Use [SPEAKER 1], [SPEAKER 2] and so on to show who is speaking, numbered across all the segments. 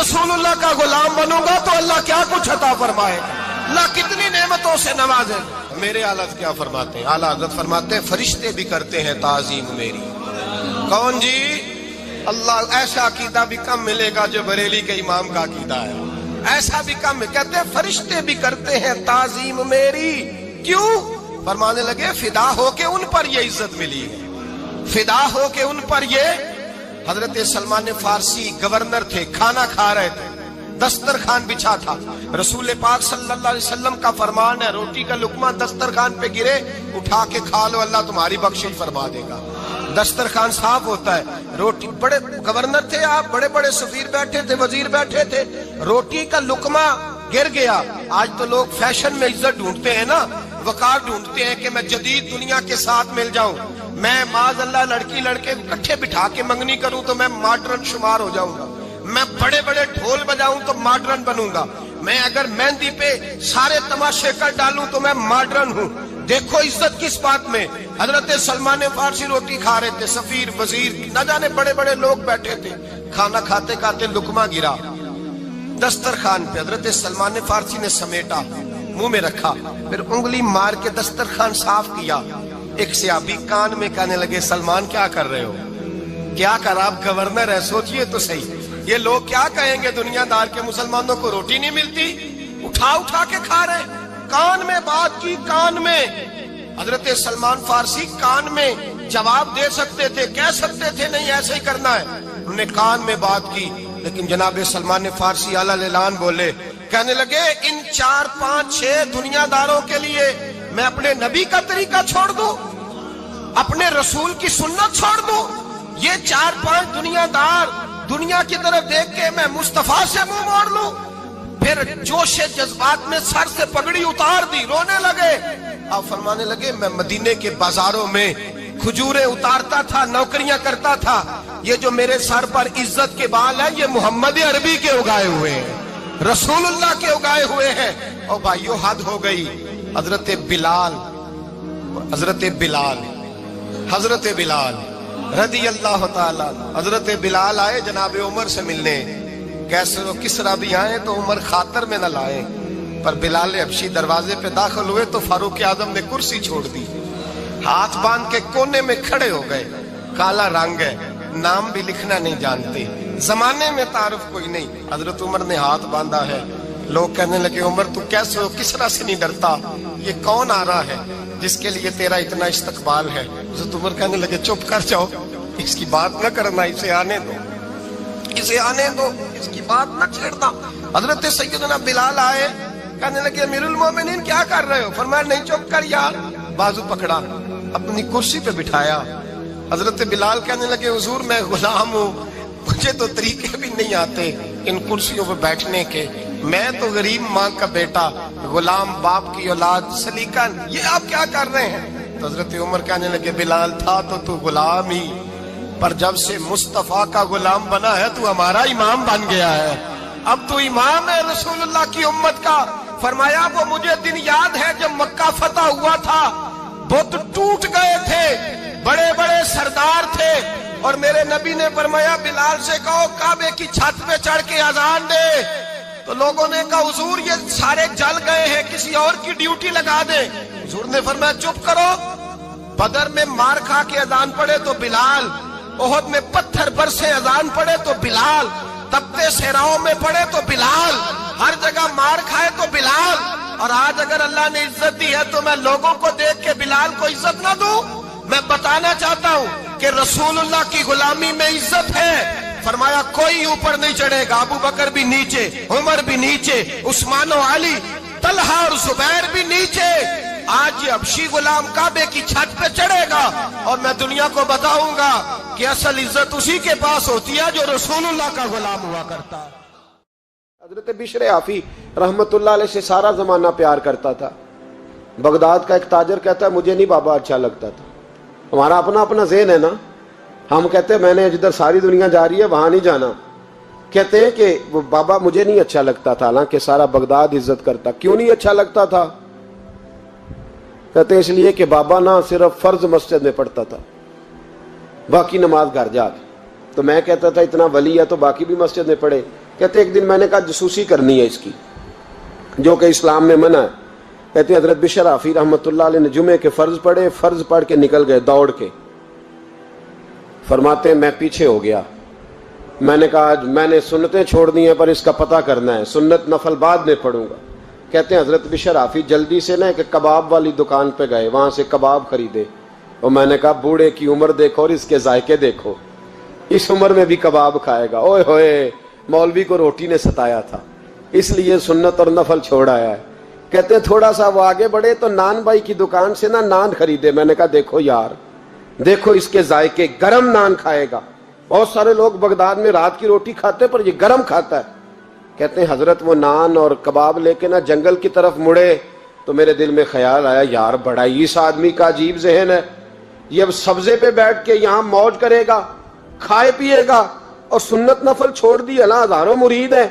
[SPEAKER 1] رسول اللہ کا غلام بنوں گا تو اللہ کیا کچھ عطا فرمائے گا، اللہ کتنی نعمتوں سے نوازے۔ میرے اعلیٰ حضرت کیا فرماتے ہیں؟ اعلیٰ حضرت فرماتے ہیں فرشتے بھی کرتے ہیں تعظیم میری۔ کون جی؟ اللہ۔ ایسا عقیدہ بھی کم ملے گا جو بریلی کے امام کا عقیدہ ہے، ایسا بھی کم۔ کہتے ہیں فرشتے بھی کرتے ہیں تعظیم میری۔ کیوں؟ فرمانے لگے فدا ہو کے ان پر یہ عزت ملی ہے، فدا ہو کے ان پر یہ۔ حضرت سلمان فارسی گورنر تھے، کھانا کھا رہے تھے، دسترخوان بچھا تھا، رسول پاک صلی اللہ علیہ وسلم کا فرمان ہے روٹی کا لقمہ دسترخوان پہ گرے اٹھا کے کھا لو، اللہ تمہاری بخشش فرما دے گا۔ دسترخوان صاف ہوتا ہے، روٹی، بڑے گورنر تھے آپ، بڑے بڑے سفیر بیٹھے تھے، وزیر بیٹھے تھے، روٹی کا لقمہ گر گیا۔ آج تو لوگ فیشن میں عزت ڈھونڈتے ہیں نا، وقار ڈھونڈتے ہیں کہ میں جدید دنیا کے ساتھ مل جاؤں، میں معاذ اللہ لڑکی لڑکے اکٹھے بٹھا کے منگنی کروں تو میں ماڈرن شمار ہو جاؤں گا، میں بڑے بڑے ڈھول بجاؤں تو ماڈرن بنوں گا، میں اگر مہندی پہ سارے تماشے کر ڈالوں تو میں ماڈرن ہوں۔ دیکھو عزت کس بات میں۔ حضرت سلمان فارسی روٹی کھا رہے تھے، سفیر وزیر نہ جانے بڑے بڑے لوگ بیٹھے تھے، کھانا کھاتے کھاتے لقمہ گرا دسترخوان پہ، حضرت سلمان فارسی نے سمیٹا، منہ میں رکھا، پھر انگلی مار کے دسترخوان صاف کیا۔ ایک صحابی کان میں کہنے لگے سلمان کیا کر رہے ہو؟ کیا کر، آپ گورنر ہے، سوچئے تو صحیح، یہ لوگ کیا کہیں گے دنیا دار کے مسلمانوں کو روٹی نہیں ملتی، اٹھا اٹھا کے کھا رہے۔ کان میں بات کی، کان میں۔ حضرت سلمان فارسی کان میں جواب دے سکتے تھے، کہہ سکتے تھے نہیں ایسے ہی کرنا ہے، انہوں نے کان میں بات کی، لیکن جناب سلمان فارسی اعلیٰ الاعلان بولے، کہنے لگے ان 4 5 6 دنیا داروں کے لیے میں اپنے نبی کا طریقہ چھوڑ دوں، اپنے رسول کی سنت چھوڑ دوں؟ یہ 4 5 دنیا دار دنیا کی طرف دیکھ کے میں مصطفیٰ سے منہ موڑ لوں؟ پھر جوش جذبات میں سر سے پگڑی اتار دی، رونے لگے۔ آپ فرمانے لگے میں مدینے کے بازاروں میں کھجوریں اتارتا تھا، نوکریاں کرتا تھا، یہ جو میرے سر پر عزت کے بال ہیں یہ محمد عربی کے اگائے ہوئے ہیں، رسول اللہ کے اگائے ہوئے ہیں۔ اور بھائیو حد ہو گئی۔ حضرت بلال رضی اللہ تعالیٰ، حضرت بلال آئے جناب عمر سے ملنے، کیسر و کسرا بھی آئے تو عمر خاطر میں نہ لائے، پر بلال حبشی دروازے پہ داخل ہوئے تو فاروق اعظم نے کرسی چھوڑ دی، ہاتھ باندھ کے کونے میں کھڑے ہو گئے۔ کالا رنگ ہے، نام بھی لکھنا نہیں جانتے، زمانے میں تعارف کوئی نہیں۔ حضرت عمر نے ہاتھ باندھا ہے، لوگ کہنے لگے عمر تو کیسے ہو کسرا سے نہیں ڈرتا، یہ کون آ رہا ہے جس کے لیے تیرا اتنا استقبال ہے؟ حضرت عمر کہنے لگے چپ کر جاؤ، اس کی بات نہ کرنا، اسے آنے دو، اسے آنے دو، اس کی بات نہ چھیڑنا۔ حضرت سیدنا بلال آئے، کہنے لگے امیر المومنین کیا کر رہے ہو؟ فرمایا نہیں چپ کر یار، بازو پکڑا، اپنی کرسی پہ بٹھایا۔ حضرت بلال کہنے لگے حضور میں غلام ہوں، مجھے تو طریقے بھی نہیں آتے ان کرسیوں پہ بیٹھنے کے، میں تو غریب ماں کا بیٹا، غلام باپ کی اولاد، سلیقہ، یہ آپ کیا کر رہے ہیں؟ تو حضرت عمر کہنے لگے بلال تھا تو غلام ہی، پر جب سے مصطفیٰ کا غلام بنا ہے تو ہمارا امام بن گیا ہے، اب تو امام ہے رسول اللہ کی امت کا۔ فرمایا وہ مجھے دن یاد ہے جب مکہ فتح ہوا تھا، بت ٹوٹ گئے تھے، بڑے بڑے سردار تھے، اور میرے نبی نے فرمایا بلال سے کہو کعبے کی چھت پہ چڑھ کے اذان دے، تو لوگوں نے کہا حضور یہ سارے جل گئے ہیں، کسی اور کی ڈیوٹی لگا دیں۔ حضور نے فرمایا چپ کرو، بدر میں مار کھا کے اذان پڑے تو بلال، احد میں پتھر برسے اذان پڑے تو بلال، تپتے صحراؤں میں پڑے تو بلال، ہر جگہ مار کھائے تو بلال۔ اور آج اگر اللہ نے عزت دی ہے تو میں لوگوں کو دیکھ کے بلال کو عزت نہ دوں؟ میں بتانا چاہتا ہوں کہ رسول اللہ کی غلامی میں عزت ہے۔ فرمایا کوئی اوپر نہیں چڑھے گا، ابو بکر بھی نیچے، عمر بھی نیچے، عثمان و علی، طلحہ اور زبیر بھی نیچے۔ آج یہ حبشی غلام کعبے کی چھت پہ چڑھے گا اور میں دنیا کو بتاؤں گا کہ اصل عزت اسی کے پاس ہوتی ہے جو رسول اللہ کا غلام ہوا کرتا ہے۔ حضرت بشر حافی رحمت اللہ علیہ سے سارا زمانہ پیار کرتا تھا۔ بغداد کا ایک تاجر کہتا ہے مجھے نہیں بابا اچھا لگتا تھا، ہمارا اپنا ذہن ہے نا، ہم کہتے ہیں میں نے جدھر ساری دنیا جا رہی ہے وہاں نہیں جانا، کہتے ہیں کہ وہ بابا مجھے نہیں اچھا لگتا تھا، حالانکہ سارا بغداد عزت کرتا۔ کیوں نہیں اچھا لگتا تھا؟ کہتے ہیں اس لیے کہ بابا نہ صرف فرض مسجد میں پڑھتا تھا، باقی نماز گھر جا کے،
[SPEAKER 2] تو میں کہتا تھا اتنا ولی ہے تو باقی بھی مسجد میں پڑھے. کہتے ایک دن میں نے کہا جسوسی کرنی ہے اس کی, جو کہ اسلام میں منع ہے. کہتے حضرت بشر حافی رحمۃ اللہ علیہ نے جمعے کے فرض پڑھے, فرض پڑھ کے نکل گئے دوڑ کے. فرماتے ہیں میں پیچھے ہو گیا. میں نے کہا آج میں نے سنتیں چھوڑ دی ہیں پر اس کا پتہ کرنا ہے, سنت نفل بعد میں پڑھوں گا. کہتے ہیں حضرت بشر حافی جلدی سے نا کہ کباب والی دکان پہ گئے, وہاں سے کباب خریدے. اور میں نے کہا بوڑھے کی عمر دیکھو اور اس کے ذائقے دیکھو, اس عمر میں بھی کباب کھائے گا. اوئے ہوئے, مولوی کو روٹی نے ستایا تھا, اس لیے سنت اور نفل چھوڑ آیا ہے. کہتے ہیں تھوڑا سا وہ آگے بڑھے تو نان بھائی کی دکان سے نا نان خریدے. میں نے کہا دیکھو یار, دیکھو اس کے ذائقے, گرم نان کھائے گا. بہت سارے لوگ بغداد میں رات کی روٹی کھاتے پر یہ گرم کھاتا ہے. کہتے ہیں حضرت وہ نان اور کباب لے کے نا جنگل کی طرف مڑے تو میرے دل میں خیال آیا یار بڑا ہی اس آدمی کا عجیب ذہن ہے, یہ اب سبزے پہ بیٹھ کے یہاں موج کرے گا, کھائے پیے گا, اور سنت نفل چھوڑ دی. اللہ ہزاروں مرید ہیں.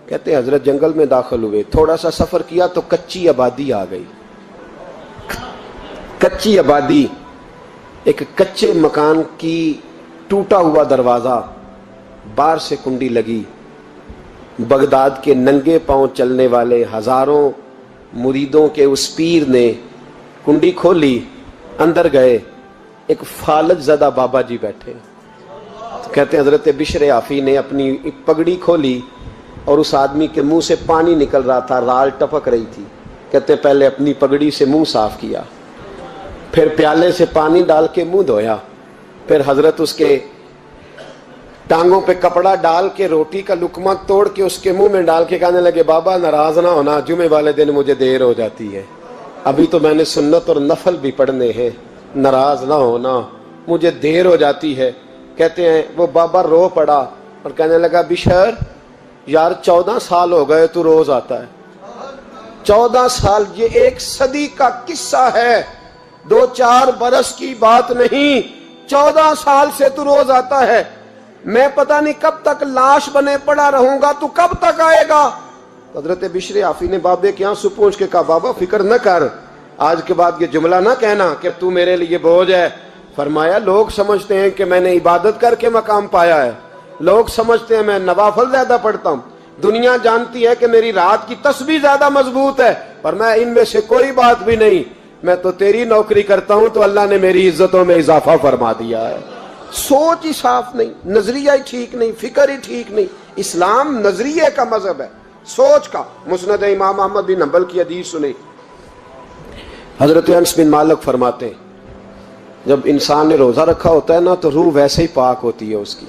[SPEAKER 2] کہتے ہیں حضرت جنگل میں داخل ہوئے, تھوڑا سا سفر کیا تو کچی آبادی آ گئی. کچی آبادی, ایک کچے مکان کی ٹوٹا ہوا دروازہ, باہر سے کنڈی لگی. بغداد کے ننگے پاؤں چلنے والے ہزاروں مریدوں کے اس پیر نے کنڈی کھولی, اندر گئے. ایک فالج زدہ بابا جی بیٹھے. کہتے ہیں حضرت بشر حافی نے اپنی پگڑی کھولی اور اس آدمی کے منہ سے پانی نکل رہا تھا, رال ٹپک رہی تھی. کہتے پہلے اپنی پگڑی سے منہ صاف کیا, پھر پیالے سے پانی ڈال کے منہ دھویا, پھر حضرت اس کے ٹانگوں پہ کپڑا ڈال کے روٹی کا لقمہ توڑ کے اس کے منہ میں ڈال کے کہنے لگے بابا ناراض نہ ہونا, جمعے والے دن مجھے دیر ہو جاتی ہے, ابھی تو میں نے سنت اور نفل بھی پڑھنے ہیں, ناراض نہ ہونا مجھے دیر ہو جاتی ہے. کہتے ہیں وہ بابا رو پڑا اور کہنے لگا بشر یار 14 سال ہو گئے تو روز آتا ہے. 14 سال, یہ 1 صدی کا قصہ ہے, 2-4 برس کی بات نہیں. 14 سال سے تو روز آتا ہے. میں پتہ نہیں کب تک لاش بنے پڑا رہوں گا, تو کب تک آئے گا. حضرت بشر حافی نے بابے کے آنسو پوچھ کے کہا بابا فکر نہ کر, آج کے بعد یہ جملہ نہ کہنا کہ تو میرے لیے بوجھ ہے. فرمایا لوگ سمجھتے ہیں کہ میں نے عبادت کر کے مقام پایا ہے, لوگ سمجھتے ہیں میں نوافل زیادہ پڑھتا ہوں, دنیا جانتی ہے کہ میری رات کی تسبیح زیادہ مضبوط ہے, پر میں ان میں سے کوئی بات بھی نہیں. میں تو تیری نوکری کرتا ہوں تو اللہ نے میری عزتوں میں اضافہ فرما دیا ہے. سوچ ہی صاف نہیں, نظریہ ہی ٹھیک نہیں, فکر ہی ٹھیک نہیں. اسلام نظریے کا مذہب ہے, سوچ کا. مسند امام احمد بن حنبل کی حدیث سنی, حضرت انس بن مالک فرماتے ہیں جب انسان نے روزہ رکھا ہوتا ہے نا تو روح ویسے ہی پاک ہوتی ہے اس کی.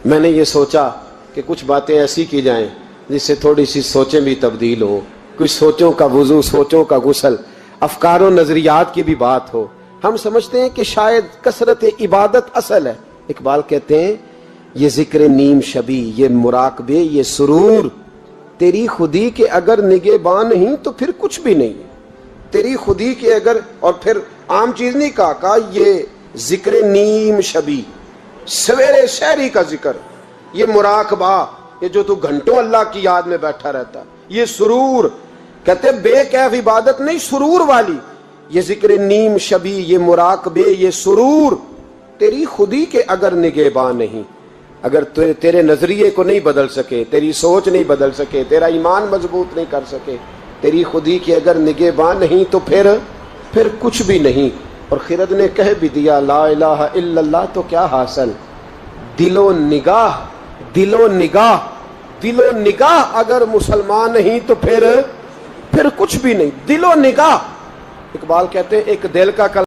[SPEAKER 2] میں نے یہ سوچا کہ کچھ باتیں ایسی کی جائیں جس سے تھوڑی سی سوچیں بھی تبدیل ہوں, کچھ سوچوں کا وضو, سوچوں کا غسل, افکار و نظریات کی بھی بات ہو. ہم سمجھتے ہیں کہ شاید کثرت عبادت اصل ہے. اقبال کہتے ہیں یہ ذکر نیم شبی, یہ مراقبے, یہ سرور, تیری خودی کے اگر نگہباں نہیں تو پھر کچھ بھی نہیں. تیری خودی کے اگر, اور پھر عام چیز نہیں کہا یہ ذکر نیم شبی, سویرے شہری کا ذکر, یہ مراقبہ, یہ جو تو گھنٹوں اللہ کی یاد میں بیٹھا رہتا, یہ سرور. کہتے بے کیف عبادت نہیں, سرور والی. یہ ذکر نیم شبی, یہ مراقبے, یہ سرور, تیری خودی کے اگر نگہباں نہیں, اگر تیرے نظریے کو نہیں بدل سکے, تیری سوچ نہیں بدل سکے, تیرا ایمان مضبوط نہیں کر سکے, تیری خودی کے اگر نگہباں نہیں تو پھر کچھ بھی نہیں. اور خرد نے کہہ بھی دیا لا الہ الا اللہ تو کیا حاصل, دل و نگاہ, دل و نگاہ, دل و نگاہ اگر مسلمان نہیں تو پھر کچھ بھی نہیں. دل و نگاہ. اقبال کہتے ہیں ایک دل کا